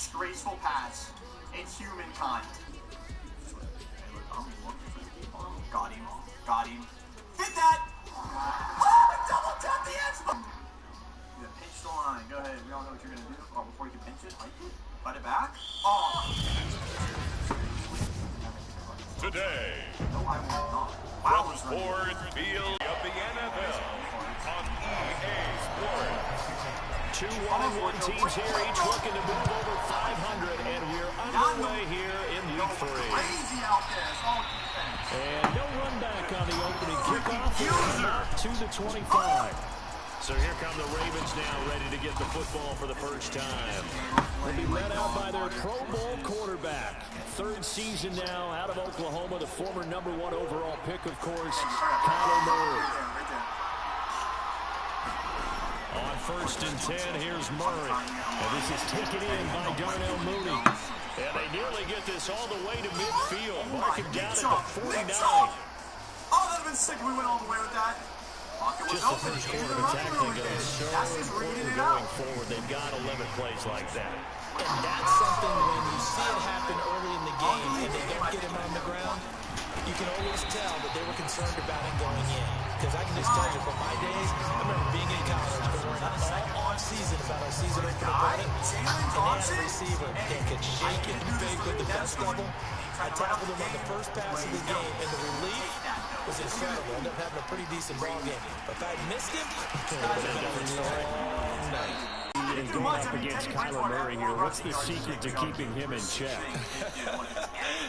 disgraceful pass. It's humankind. Got him. Got him. Hit that! Oh, double tap the end spot! Yeah, pinch the line. Go ahead. We all know what you're going to do. Oh, before you can pinch it, hike it. Cut it back. Oh! Today, No, I will not. from Ford Field of the NFL on EA Sports. Two 1-1 teams here, each looking to move over 500, and we're underway here in week 3. Crazy out there. It's all defense. And no run back on the opening kickoff. We're out to the 25. So here come the Ravens now, ready to get the football for the first time. They'll be led out by their Pro Bowl quarterback. Third season now out of Oklahoma, the former #1 overall pick, of course, Kyler Murray. On 1st and 10, here's Murray. And this is taken in by Darnell Mooney. And they nearly get this all the way to midfield. Mark him down at the 49. Oh, that would have been sick if we went all the way with that. Just the first quarter of attack thing goes so important going forward. They've got to limit plays like that. And that's something when you see it happen early in the game and they don't get him on the ground, you can always tell that they were concerned about him going in. Because I can just tell you, from my days, I remember being in college, but we're all off-season about our season opener opponent, and they had a receiver that could shake it and fake with the best of them. I tackled him on the first pass of the game, and the relief was incredible. Ended up having a pretty decent ball game. But if I had missed him, it would have been a long night. And going up against Kyler Murray here, what's the secret to keeping him in check?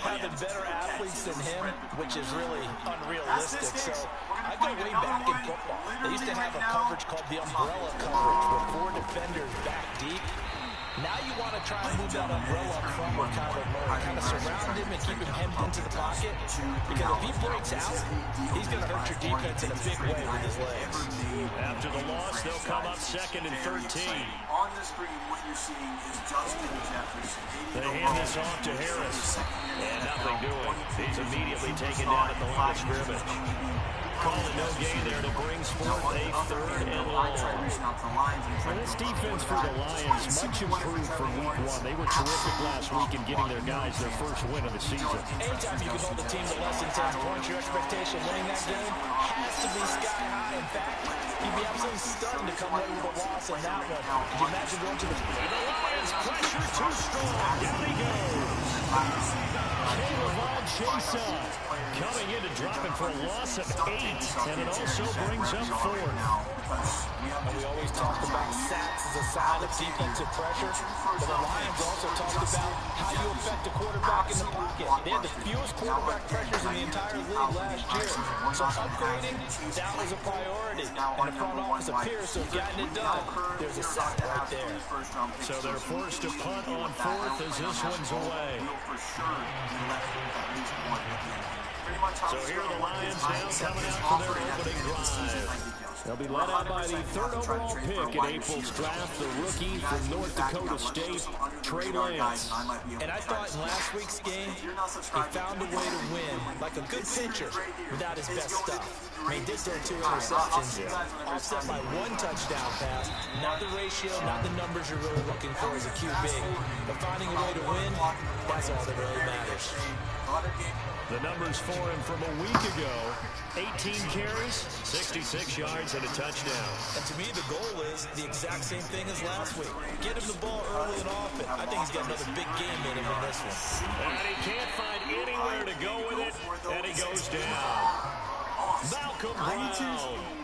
Having better athletes than him, which is really unrealistic. So I go way back in football. They used to have a coverage called the umbrella coverage, where 4 defenders back deep. Now you want to try and move that umbrella from Kyler Murray, kind of surround him and keep him hemmed into the pocket. Because if he breaks out, he's going to hurt your defense in a big way with his legs. After the loss, they'll come up 2nd and 13. On the screen, what you're seeing is Justin Jefferson. They hand this off to Harris. And nothing doing. He's immediately taken down at the line of scrimmage. Calling no gain there to brings forth a 3rd and long. Well, this defense for the Lions, much improved from week 1. They were terrific last week in getting their guys their first win of the season. Anytime you can hold a team to less than 10 points, your expectation of winning that game has to be sky high. In fact, you'd be absolutely stunned to come away with a loss in that one. Could you imagine going to the... And the Lions pressure too strong. Down he goes. Caleb Chesa coming in to drop him for a loss of 8, and it also brings up 4. And we always talk about sacks as a sign of defensive pressure, but the Lions also talked about how you affect a quarterback in the pocket. They had the fewest quarterback pressures in the entire league last year. So upgrading, that was a priority. And the front office appears to have gotten it done. There's a sack right there. So they're forced to punt on 4th as this one's away. So here are the Lions now coming out for their opening drive. They'll be led out by the 3rd overall pick in April's draft, the rookie from North Dakota State, Trey Lance. And I thought in last week's game, he found a way to win, like a good pitcher, without his best stuff. I mean, he did throw 2 interceptions, offset by 1 touchdown pass. Not the ratio, not the numbers you're really looking for as a QB. But finding a way to win, that's all that really matters. The numbers for him from a week ago, 18 carries, 66 yards, and a touchdown. And to me, the goal is the exact same thing as last week. Get him the ball early and often. I think he's got another big game in him in this one. And he can't find anywhere to go with it, and he goes down. Malcolm Brown.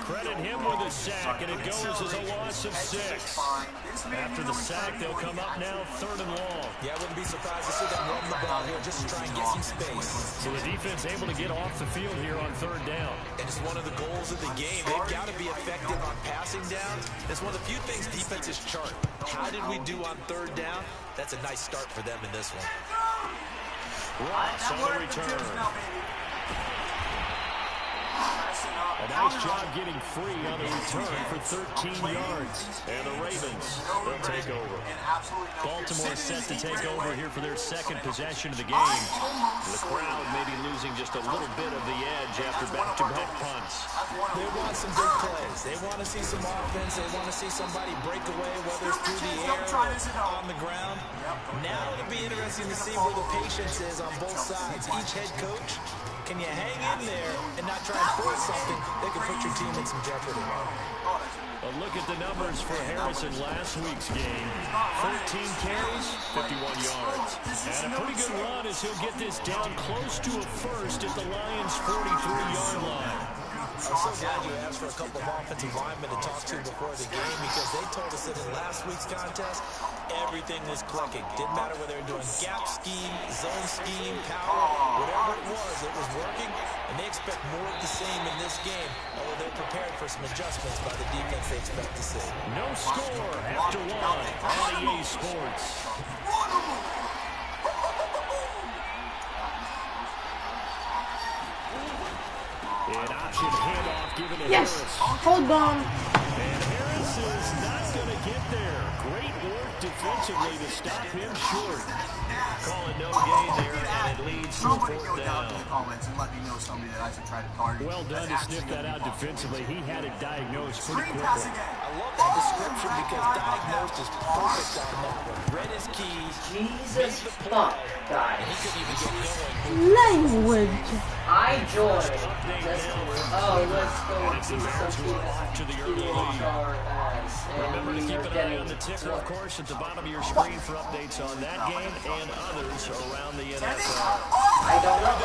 Credit him with a sack, and it goes as a loss of 6. After the sack, they'll come up now 3rd and long. Yeah, I wouldn't be surprised to see them run the ball here just to try and get some space. So the defense able to get off the field here on 3rd down. And it's one of the goals of the game. They've got to be effective on passing downs. It's one of the few things defenses chart. How did we do on 3rd down? That's a nice start for them in this one. Ross on the return. A nice job getting free on the return for 13 yards. And the Ravens will take over. Baltimore set to take over here for their second possession of the game. The crowd may be losing just a little bit of the edge after back-to-back punts. They want some big plays. They want to see some offense. They want to see somebody break away, whether it's through the air or on the ground. Now it'll be interesting to see where the patience is on both sides. Each head coach, can you hang in there and not try and force something that could put your team in some jeopardy? A look at the numbers for Harris in last week's game. 13 carries, 51 yards. And a pretty good run as he'll get this down close to a first at the Lions' 43-yard line. I'm so glad you asked for a couple of offensive linemen to talk to before the game, because they told us that in last week's contest, everything was clicking. Didn't matter whether they were doing gap scheme, zone scheme, power, whatever it was working, and they expect more of the same in this game, although they're prepared for some adjustments by the defense they expect to see. No score after one on EA Sports. An option handoff given to Harris. Hold on. And Harris is not going to get there. Great work defensively to stop him short. Calling no gain there, and it leads to a fourth down. Well done to sniff that out defensively. He had it diagnosed pretty quickly. I love that description, because diagnosed is perfect on that one. Read his keys, made the play, and he couldn't even get going. Language. I joined. Let's go and see some to the early lead. Remember to keep an eye on the ticker, of course, at the bottom of your screen for updates on that game and others around the NFL. I don't know.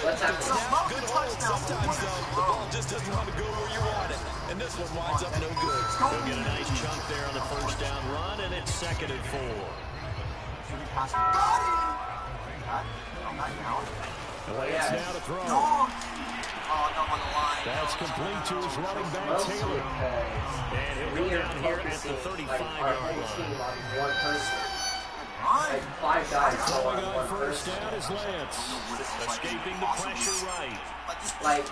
What's happening? Good hold. Sometimes, though, the ball just doesn't want to go where you want it. And this one winds up no good. They'll get a nice chunk there on the first down run, and it's 2nd and 4. Lance now to throw. That's complete to his running back, Taylor. And he'll go down here at the 35-yard line. Like 5 guys go on one First person. down is Lance. Escaping the pressure right. Like, all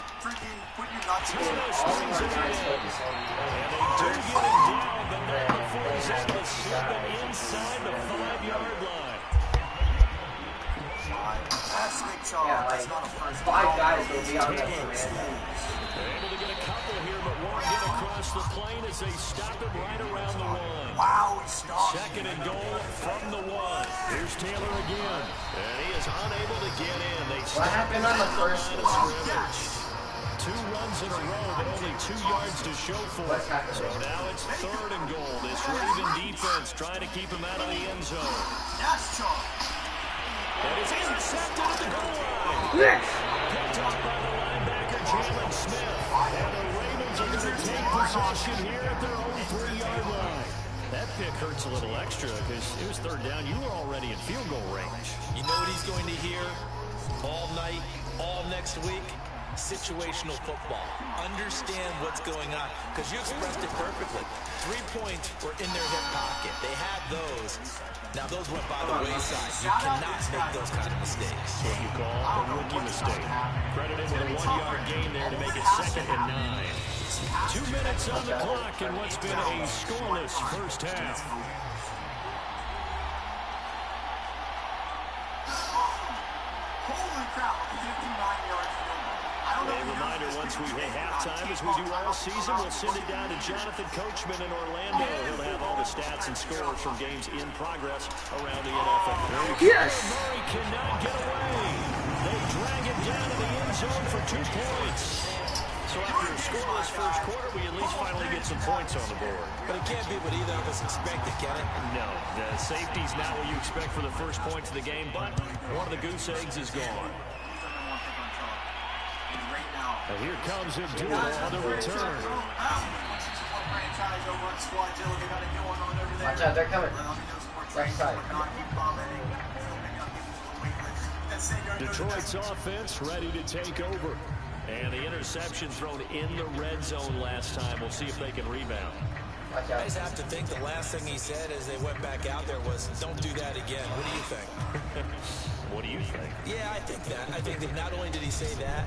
of our guys focus on And they do get him down, but not before he's able to slip him inside the 5-yard line. yeah, like 5 guys will be on that man. They're able to get a couple here, but won't get across the plane as they stop him right around the 1. Wow, he stopped. 2nd and goal from the 1. Here's Taylor again, and he is unable to get in. They What happened on the first one? 2 runs in a row, but only 2 yards to show for it. So now it's 3rd and goal. This Raven defense trying to keep him out of the end zone. And it's intercepted at the goal line. Picked up by the linebacker, Jalen Smith. And the Ravens are going to take possession here at their own 3-yard line. That pick hurts a little extra because it was 3rd down. You were already in field goal range. You know what he's going to hear all night, all next week? Situational football. Understand what's going on, because you expressed it perfectly. 3 points were in their hip pocket. They had those. Now, those went by the wayside. You cannot make those kind of mistakes. What you call a rookie mistake. Credited with a 1-yard gain there to make it 2nd and 9. 2 minutes on the clock in what's been a scoreless first half. Holy crap, 59-yard field goal. A reminder, once we hit halftime, as we do all season, we'll send it down to Jonathan Coachman in Orlando. He'll have all the stats and scores from games in progress around the NFL. Yes! Murray cannot get away. They drag it down to the end zone for 2 points. So after a scoreless first quarter, we at least finally get some points on the board. But it can't be what either of us expected, can it? No, the safety's not what you expect for the first points of the game, but one of the goose eggs is gone. And here comes Abdul on the return. Watch out, they're coming. Right side. Detroit's offense ready to take over. And the interception thrown in the red zone last time. We'll see if they can rebound. Watch I out. just have to think the last thing he said as they went back out there was, don't do that again. What do you think? What do you think? Yeah, I think that. I think that not only did he say that,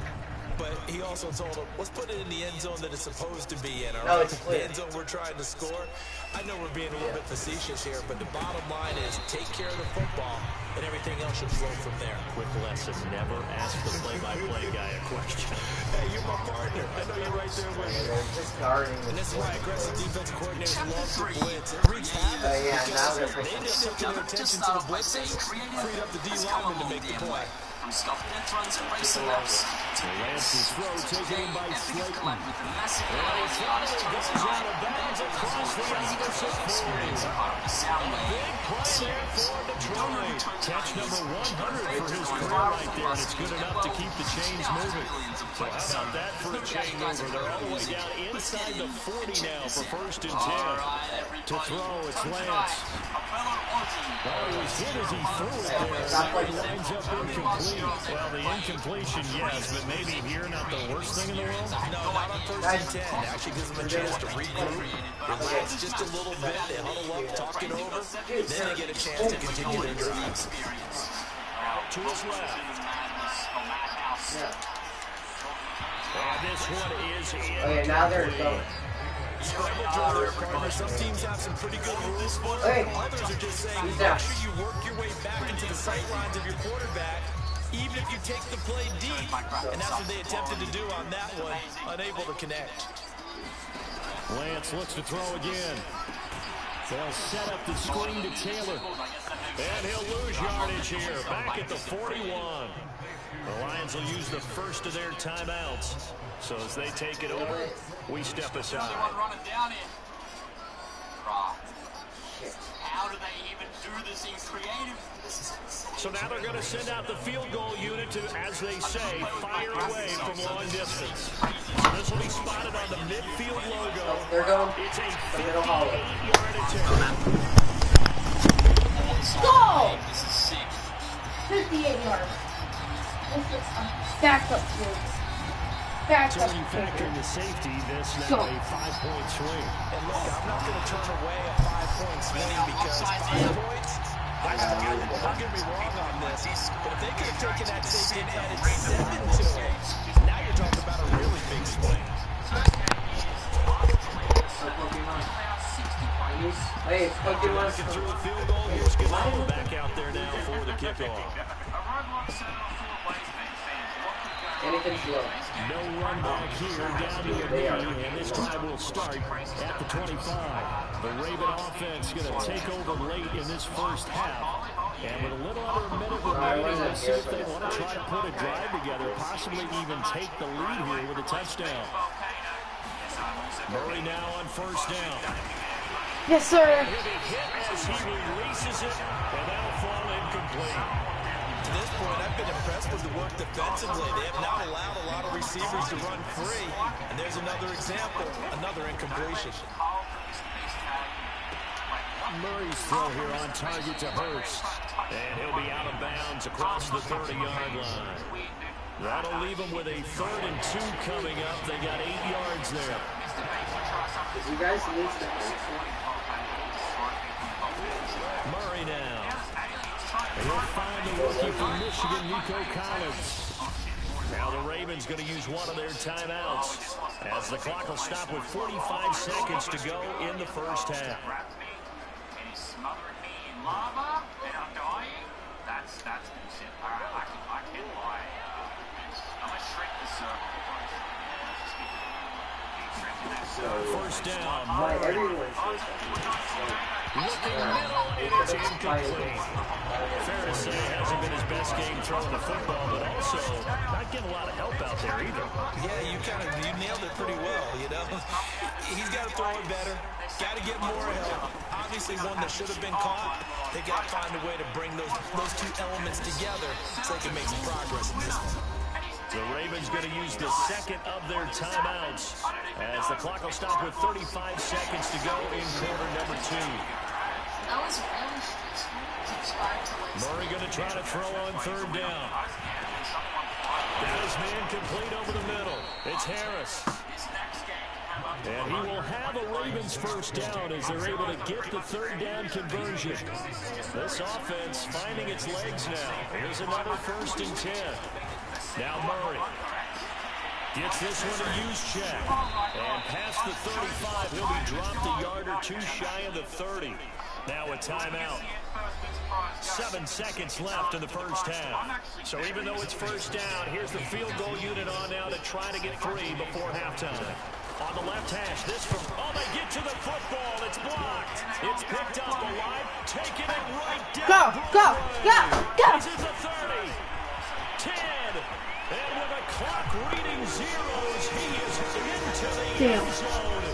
But he also told him, let's put it in the end zone that it's supposed to be in, all No, right? it's clear. The end zone we're trying to score. I know we're being a little bit facetious here, but the bottom line is take care of the football, and everything else should flow from there. Quick lesson, never ask the play-by-play guy a question. Hey, you're my partner. I know you're right there with me. Just guarding. And this is why aggressive defensive coordinators love to blitz. It wreaks havoc Yeah, now they're because they end up taking their attention to the blitzes, freed up the D lineman to make the play. Lance's throw taken in by Slayton. Goes out of bounds across the opposite 40. Big play there for Detroit. Catch number 100 for his career right there, and it's good enough to keep the chains moving. So how about that for a chain mover? They're all the way down inside the 40 now for 1st and 10. To throw, it's Lance. Oh, he was hit as he threw it there. Now he lines up incomplete. Well, the incompletion, yes, but maybe here not the worst thing in the world? No, not on 1st and 10. Actually gives them a chance to regroup, relax just a little bit. They huddle up, talk it over. Then they get a chance to continue their drive. Out to his left. And this one is in. Okay, now they're going. Scramble drill there, partner. Some teams have some pretty good rules for it. Others are just saying, make sure you work your way back into the sight lines of your quarterback, even if you take the play deep. And that's what they attempted to do on that one, unable to connect. Lance looks to throw again. They'll set up the screen to Taylor. And he'll lose yardage here, back at the 41. The Lions will use the first of their timeouts. So as they take it over, we step aside. How do they even do this in creative? So now they're going to send out the field goal unit to, as they say, fire away from long distance. This will be spotted on the midfield logo. They're going. It's a 58-yard attempt. Go! 58 yards. Back up, kids. Back So up. when you factor in the safety, this now a 5-point swing. And look, I'm not going to turn away a 5-point swing because 5 points, don't get me wrong on this, but if they could have taken that safety and added 7 to it, now you're talking about a really big swing. Hey, Pokemon. Looking through the field goal, here's Gennaro back out there now for the kickoff. Anything's low. No run back here, down to a knee, and this drive will start at the 25. The Raven offense going to take over late in this first half. And with a little under a minute remaining, let's see if they want to try to put a drive together, possibly even take the lead here with a touchdown. Murray now on 1st down. Yes, sir. He'll be hit as he releases it, and that'll fall incomplete. To this point, I've been impressed with the work defensively. They have not allowed a lot of receivers to run free. And there's another example, another incompletion. Murray's throw here on target to Hurts. And he'll be out of bounds across the 30-yard line. That'll leave him with a 3rd and 2 coming up. They got 8 yards there. Did you guys lose the first one? Murray now. And he'll find the rookie from Michigan, Nico Collins. Now the Ravens going to use one of their timeouts as the clock will stop with 45 seconds to go in the first half. First down, Murray. Looking middle, and it's incomplete. Fair to say, hasn't been his best game throwing the football, but also not getting a lot of help out there either. Yeah, you nailed it pretty well, you know. He's got to throw it better. Got to get more help. Obviously, one that should have been caught. They got to find a way to bring those two elements together so they can make some progress in this one. The Ravens going to use the second of their timeouts as the clock will stop with 35 seconds to go in quarter number 2. Murray going to try to throw on 3rd down. That is man complete over the middle. It's Harris. And he will have a Ravens first down as they're able to get the 3rd down conversion. This offense finding its legs now. Here's another 1st and 10. Now Murray. Gets this one to use check. And past the 35, he'll be dropped a yard or two shy of the 30. Now a timeout. 7 seconds left in the first half. So even though it's first down, here's the field goal unit on now to try to get 3 before halftime. On the left hash, this from, they get to the football. It's blocked. It's picked up alive, taking it right down. Go. He's at the 30. 10. And with a clock reading zeros, he is into the end zone.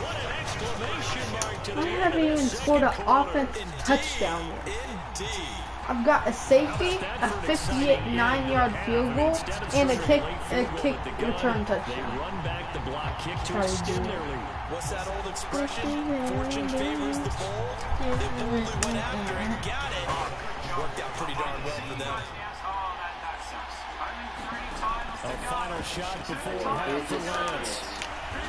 What an exclamation mark to the I haven't even scored an offense touchdown yet. I've got a safety, a 58-9-yard field goal, and a kick return touchdown. They run back the block kick to extend their lead. What's that old expression? Fortune favors the bold. They boldly went after it and got it. Worked out pretty darn well for them. A final shot before half for Lance.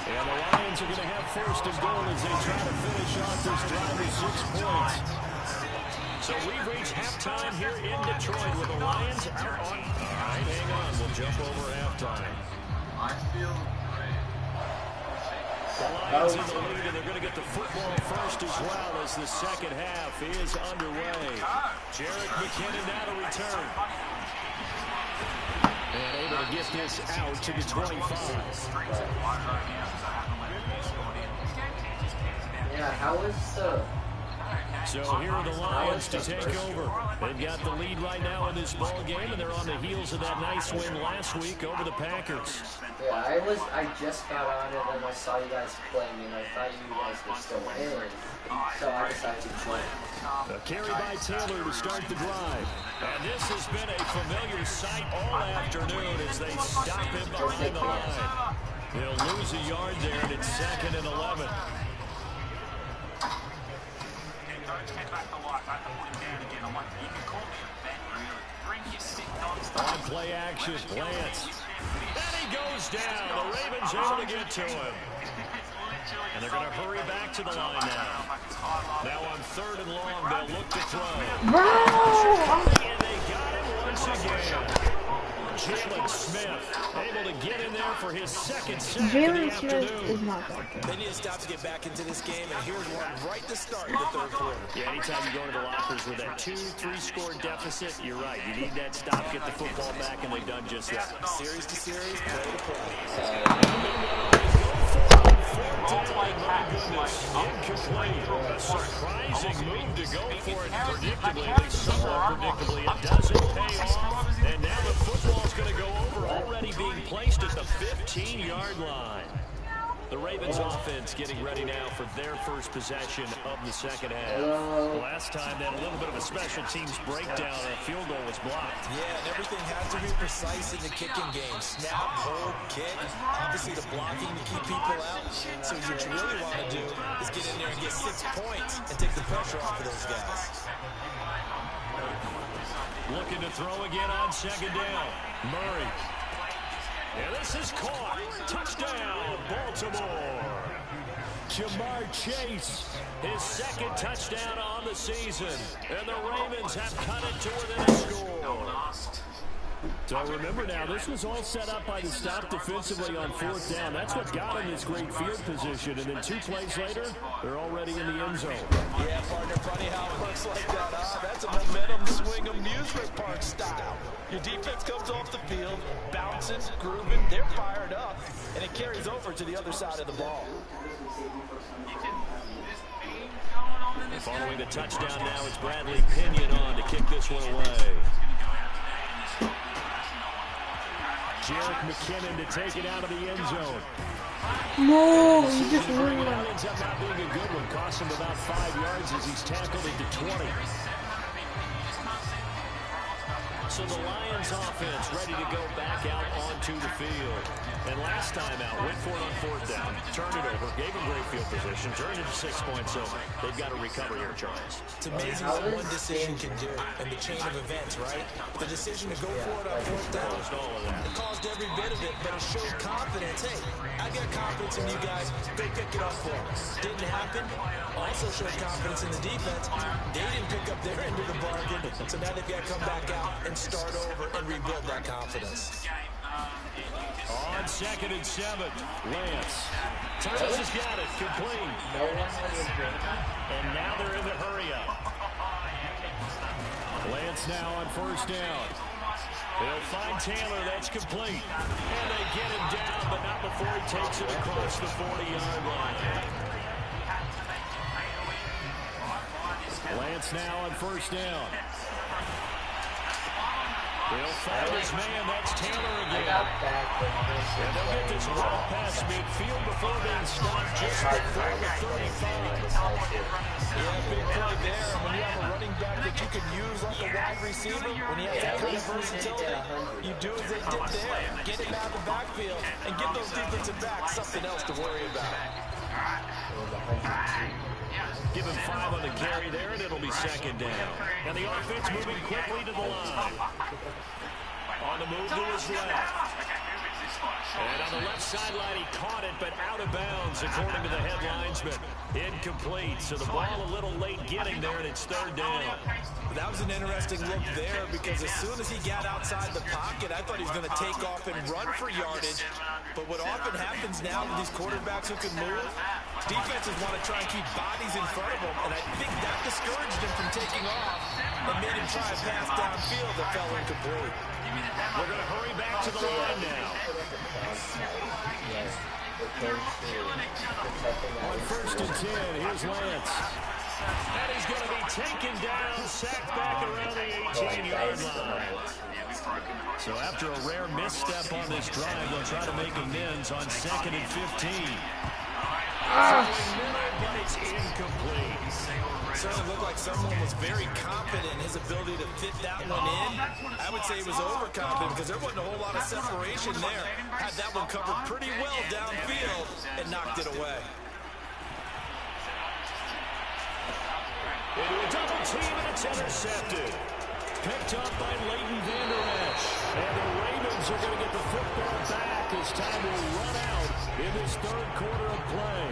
And the Lions are going to have first and goal as they try to finish off this drive with 6 points. So we've reached halftime here in Detroit with the Lions out on. All right, hang on. We'll jump over halftime. I feel The Lions in the lead, and they're going to get the football first as well as the second half is underway. Jarek McKinnon now to return. And able to get this out to the 25. Yeah, how is So here are the Lions to take over. They've got the lead right now in this ball game, and they're on the heels of that nice win last week over the Packers. Yeah, I just got on it and I saw you guys playing and I thought you guys were still in. So I decided to play. A carry by Taylor to start the drive. And this has been a familiar sight all afternoon as they stop him behind the line. They'll lose a yard there, and it's 2nd and 11. On play action, Lance. And he goes down. The Ravens able to get to him. And they're going to hurry back to the line now. Now on 3rd and long, they'll look to throw. Bro! And they got him once again. Jalen Smith able to get in there for his second sack of the Jalen Smith afternoon. is not that good. They need to stop to get back into this game, and here's one right to start in the 3rd quarter. Yeah, anytime you go into the lockers with that 2-3 score deficit, you're right. You need that stop, get the football back, and they've done just that. Series to series, play to play. Incomplete. A surprising move to go for it predictably, at least somewhat predictably. It doesn't pay off, and now the football's going to go over, already being placed at the 15-yard line. The Ravens offense getting ready now for their first possession of the second half. Last time, they had a little bit of a special teams breakdown. A field goal was blocked. Yeah, and everything has to be precise in the kicking game. Snap, hold, kick. Obviously, the blocking to keep people out. So what you really want to do is get in there and get 6 points and take the pressure off of those guys. Looking to throw again on 2nd down. Murray. And this is caught. Touchdown, Baltimore. Jamar Chase, his 2nd touchdown on the season. And the Ravens have cut it to within a score. So remember now, this was all set up by the stop defensively on 4th down. That's what got him this great field position. And then 2 plays later, they're already in the end zone. Yeah, partner, funny how it works like that, huh? That's a momentum swing amusement park style. Your defense comes off the field, bouncing, grooving, they're fired up, and it carries over to the other side of the ball. Following the touchdown now, it's Bradley Pinion on to kick this one away. Jarek McKinnon to take it out of the end zone. No, he just ruined it. Ends up not being a good one. Cost him about 5 yards as he's tackled into 20. So the Lions offense ready to go back out onto the field. And last time out, went for it on 4th down, turned it over, gave him great field position, turned it to 6 points, so they've got to recover here, Charles. It's amazing what one decision can do in the chain of events, right? The decision to go for it on 4th down, it caused every bit of it, but it showed confidence. Hey, I got confidence in you guys. Go pick it up for me. Didn't happen. Also showed confidence in the defense. They didn't pick up their end of the bargain, so now they've got to come back out and start over and rebuild that confidence. On 2nd and 7, Lance. Thomas has got it, complete. And now they're in the hurry-up. Lance now on 1st down. They'll find Taylor, that's complete. And they get him down, but not before he takes it across the 40-yard line. Lance now on 1st down. They'll find his man, that's Taylor again. And they'll get this ball past midfield before being stopped just before the 35. Yeah, big play there. When you have a running back that you can use like a wide receiver, when he has that kind of versatility, you do as they did there. Get him out of the backfield and give those defensive backs something else to worry about. Give him 5 on the carry there, and it'll be 2nd down. And the offense moving quickly to the line. On the move to his left. And on the left sideline, he caught it, but out of bounds, according to the head linesman. Incomplete, so the ball a little late getting there, and it's 3rd down. That was an interesting look there because as soon as he got outside the pocket, I thought he was going to take off and run for yardage. But what often happens now with these quarterbacks who can move, defenses want to try and keep bodies in front of them, and I think that discouraged him from taking off and made him try a pass downfield that fell incomplete. We're going to hurry back to the line now. On 1st and 10, here's Lance. And he's going to be taken down, sacked back around the 18-yard line. So after a rare misstep on this drive, they'll try to make amends on 2nd and 15. But it's incomplete. Certainly looked like someone was very confident in his ability to fit that one in. I would say he was overconfident because there wasn't a whole lot of separation there. Had that one covered pretty well downfield and knocked it away. Into a double team, and it's intercepted. Picked up by Leighton Vander Esch. And the Ravens are going to get the football back as time will run out in this 3rd quarter of play.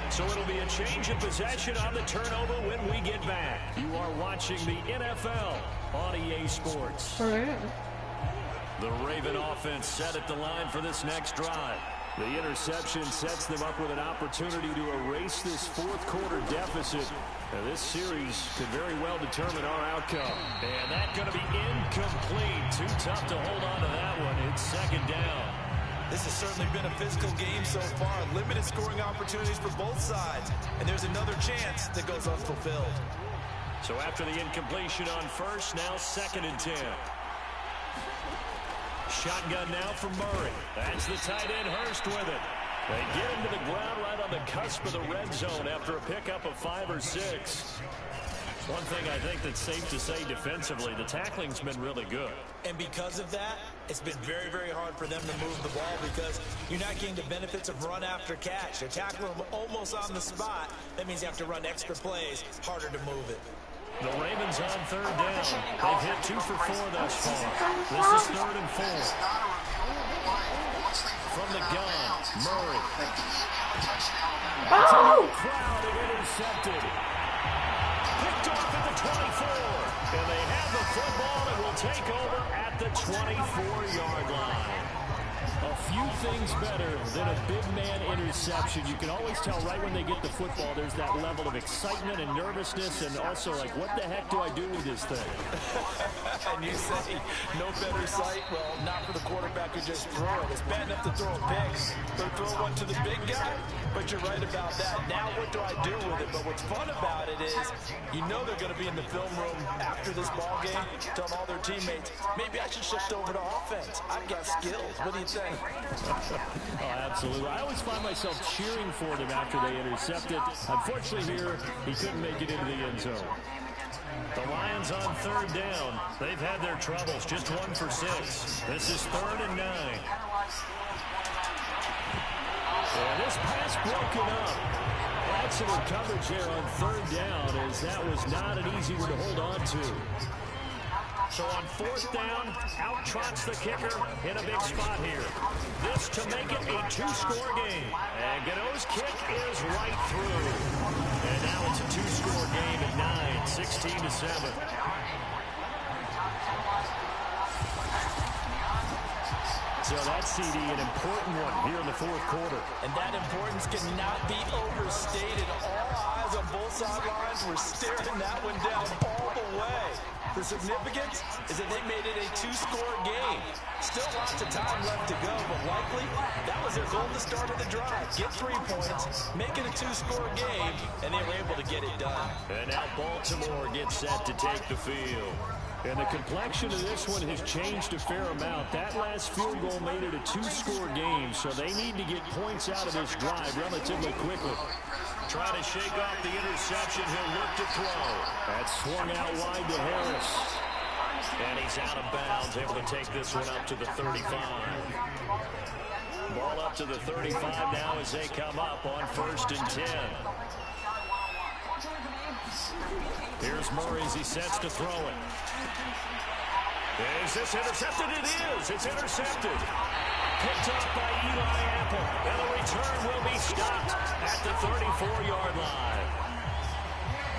So it'll be a change of possession on the turnover when we get back. You are watching the NFL on EA Sports. The Raven offense set at the line for this next drive. The interception sets them up with an opportunity to erase this 4th quarter deficit. Now, this series could very well determine our outcome. And that's going to be incomplete. Too tough to hold on to that one. It's 2nd down. This has certainly been a physical game so far. Limited scoring opportunities for both sides. And there's another chance that goes unfulfilled. So after the incompletion on 1st, now 2nd and 10. Shotgun now from Murray. That's the tight end, Hurst, with it. They get him to the ground right on the cusp of the red zone after a pickup of 5 or 6. One thing I think that's safe to say defensively, the tackling's been really good. And because of that, it's been very, very hard for them to move the ball because you're not getting the benefits of run after catch. They're tackling them almost on the spot. That means you have to run extra plays, harder to move it. The Ravens on 3rd down. They've hit 2 for 4 thus far. This is 3rd and 4. From the gun, Murray. Oh! Crowd and intercepted. Picked off at the 24. And they have the football and will take over at the 24-yard line. A few things better than a big man interception. You can always tell right when they get the football, there's that level of excitement and nervousness and also like, what the heck do I do with this thing? And you say, no better sight? Well, not for the quarterback who just threw it. It's bad enough to throw a pick or throw one to the big guy, but you're right about that. Now what do I do with it? But what's fun about it is you know they're going to be in the film room after this ball game telling all their teammates, maybe I should shift over to offense. I've got skills. What do you think? Oh, absolutely. I always find myself cheering for them after they intercepted. Unfortunately here, he couldn't make it into the end zone. The Lions on 3rd down. They've had their troubles. Just 1 for 6. This is 3rd and 9. And this pass broken up. Excellent coverage there on 3rd down as that was not an easy one to hold on to. So on 4th down, out trots the kicker in a big spot here. This to make it a 2-score game. And Gano's kick is right through. And now it's a 2-score game at 9, 16-7. So that CD, an important one here in the fourth quarter. And that importance cannot be overstated. All eyes on both sidelines were staring that one down all the way. The significance is that they made it a two-score game. Still lots of time left to go, but likely that was their goal to start of the drive. Get 3 points, make it a two-score game, and they were able to get it done. And now Baltimore gets set to take the field. And the complexion of this one has changed a fair amount. That last field goal made it a two-score game, so they need to get points out of this drive relatively quickly. Trying to shake off the interception. He'll look to throw. That swung out wide to Harris. And he's out of bounds, able to take this one up to the 35. Ball up to the 35 now as they come up on 1st and 10. Here's Murray as he sets to throw it. Is this intercepted? It is. It's intercepted. Picked up by Eli Apple. And the return will be stopped at the 34-yard line.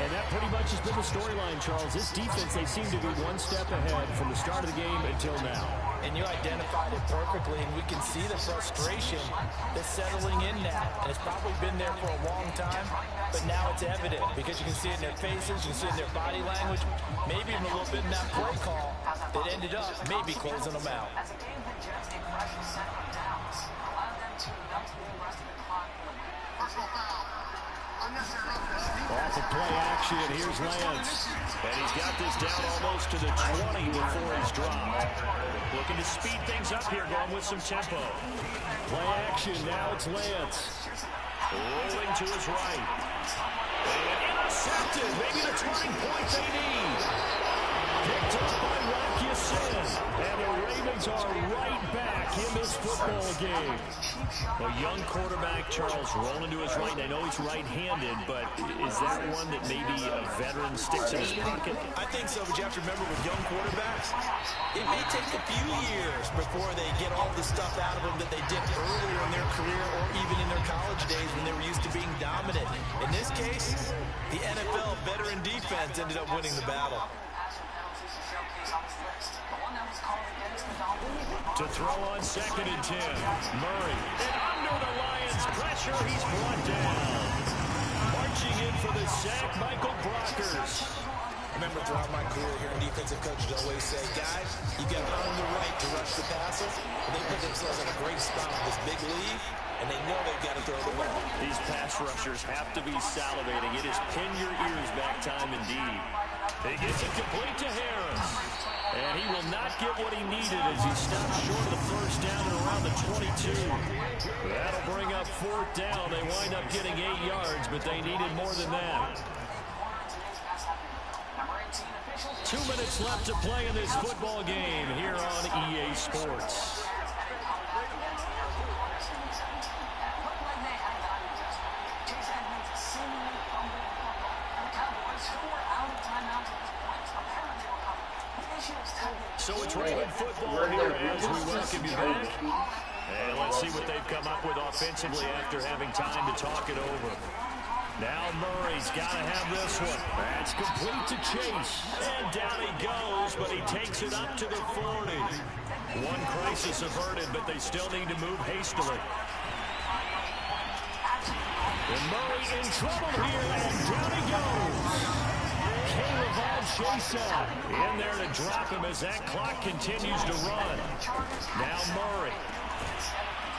And that pretty much has been the storyline, Charles. This defense, they seem to be one step ahead from the start of the game until now. And you identified it perfectly, and we can see the frustration that's settling in now. And it's probably been there for a long time, but now it's evident because you can see it in their faces, you can see it in their body language, maybe even a little bit in that play call that ended up maybe closing them out. Off of play action, here's Lance. And he's got this down almost to the 20 before he's dropped. Looking to speed things up here, going with some tempo. Play action, now it's Lance. Rolling to his right. And intercepted, maybe the turning point they need. Picked up by Rocky Sin. And the Ravens are right back in this football game. A young quarterback, Charles, rolling to his right. And I know he's right-handed, but is that one that maybe a veteran sticks in his pocket? I think so, but you have to remember with young quarterbacks, it may take a few years before they get all the stuff out of them that they did earlier in their career or even in their college days when they were used to being dominant. In this case, the NFL veteran defense ended up winning the battle. To throw on 2nd and 10. Murray. And under the Lions' pressure, he's brought down. Marching in for the sack, Michael Brockers. I remember throughout my career hearing defensive coaches always say, guys, you got to earn the right to rush the passer. And they put themselves in a great spot with this big lead, and they know they've got to throw the ball. These pass rushers have to be salivating. It is pin your ears back time indeed. He gets it complete to Harris. And he will not get what he needed as he stops short of the first down and around the 22. That'll bring up 4th down. They wind up getting 8 yards, but they needed more than that. 2 minutes left to play in this football game here on EA Sports. So it's Raven football here as we welcome you back. And let's see what they've come up with offensively after having time to talk it over. Now Murray's got to have this one. That's complete to Chase. And down he goes, but he takes it up to the 40. One crisis averted, but they still need to move hastily. And Murray in trouble here, and down he goes. Chase in there to drop him as that clock continues to run. Now Murray.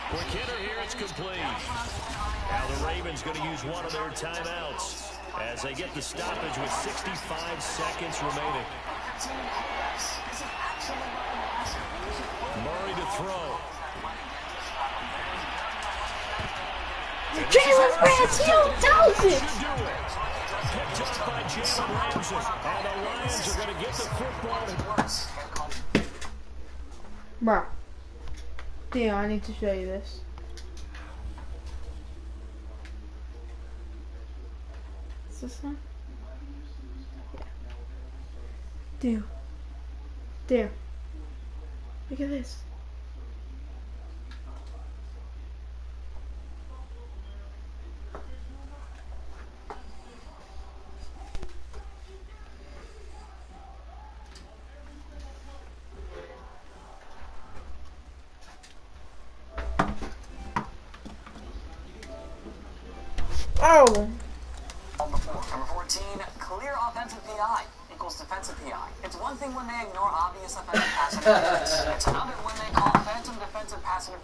Quick hitter here, it's complete. Now the Ravens going to use one of their timeouts as they get the stoppage with 65 seconds remaining. Murray to throw. Jalen Ramsey, 1,000! Picked up by Jalen Ramsey. And the Lions are going to get the football. Bro. Damn, I need to show you this. Is this one? Yeah. Dude. There. Look at this. Oh. Number 14, clear offensive PI equals defensive PI. It's one thing when they ignore obvious offensive pass interference. It's another when they call phantom defensive pass interference.